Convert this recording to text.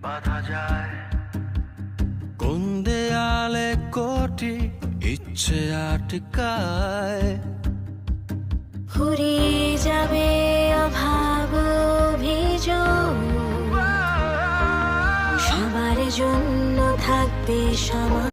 বাধা যায় কোন দেয়ালে কোটি ইচ্ছে আটকায়। ফুরিয়ে যাবে অভাব অভিযোগ, সবার জন্য থাকবে সমান।